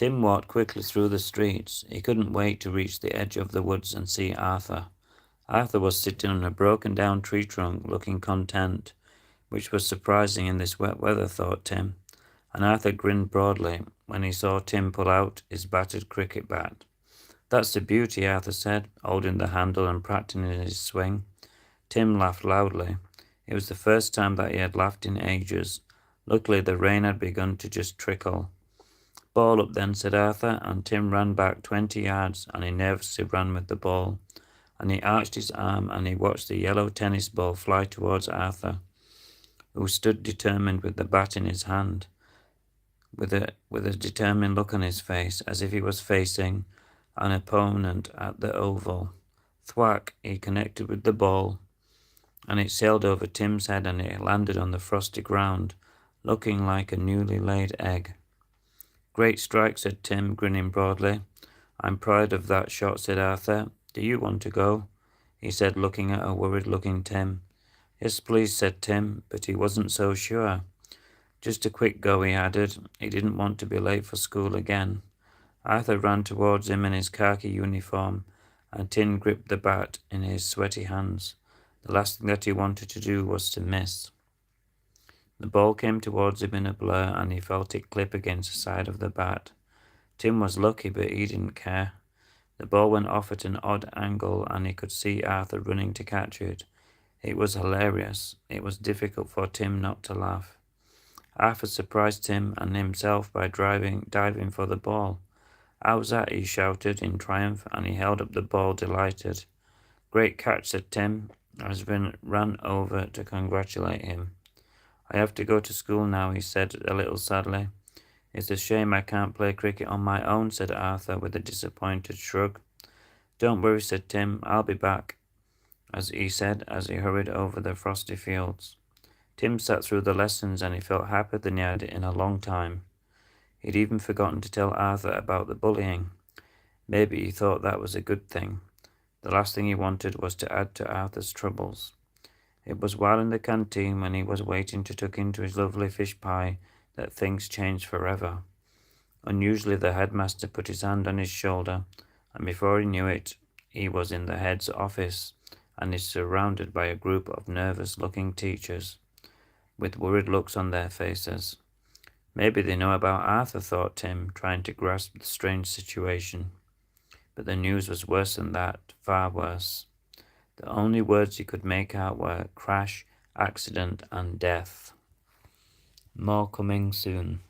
Tim walked quickly through the streets. He couldn't wait to reach the edge of the woods and see Arthur. Arthur was sitting on a broken-down tree trunk, looking content, which was surprising in this wet weather, thought Tim, and Arthur grinned broadly when he saw Tim pull out his battered cricket bat. "That's the beauty," Arthur said, holding the handle and practicing his swing. Tim laughed loudly. It was the first time that he had laughed in ages. Luckily, the rain had begun to just trickle. "Ball up then," said Arthur, and Tim ran back 20 yards, and he nervously ran with the ball. And he arched his arm, and he watched the yellow tennis ball fly towards Arthur, who stood determined with the bat in his hand, with a determined look on his face, as if he was facing an opponent at the oval. Thwack! He connected with the ball, and it sailed over Tim's head, and it landed on the frosty ground, looking like a newly laid egg. "Great strike," said Tim, grinning broadly. "I'm proud of that shot," said Arthur. "Do you want to go?" he said, looking at a worried-looking Tim. "Yes, please," said Tim, but he wasn't so sure. "Just a quick go," he added. He didn't want to be late for school again. Arthur ran towards him in his khaki uniform, and Tim gripped the bat in his sweaty hands. The last thing that he wanted to do was to miss. The ball came towards him in a blur, and he felt it clip against the side of the bat. Tim was lucky, but he didn't care. The ball went off at an odd angle, and he could see Arthur running to catch it. It was hilarious. It was difficult for Tim not to laugh. Arthur surprised Tim and himself by diving for the ball. "How's that?" he shouted in triumph, and he held up the ball, delighted. "Great catch," said Tim, as Vin ran over to congratulate him. "I have to go to school now," he said a little sadly. "It's a shame I can't play cricket on my own," said Arthur with a disappointed shrug. "Don't worry," said Tim. "I'll be back," as he hurried over the frosty fields. Tim sat through the lessons, and he felt happier than he had in a long time. He'd even forgotten to tell Arthur about the bullying. Maybe he thought that was a good thing. The last thing he wanted was to add to Arthur's troubles. It was while in the canteen, when he was waiting to tuck into his lovely fish pie, that things changed forever. Unusually, the headmaster put his hand on his shoulder, and before he knew it, he was in the head's office, and is surrounded by a group of nervous-looking teachers, with worried looks on their faces. Maybe they know about Arthur, thought Tim, trying to grasp the strange situation. But the news was worse than that, far worse. The only words he could make out were crash, accident, and death. More coming soon.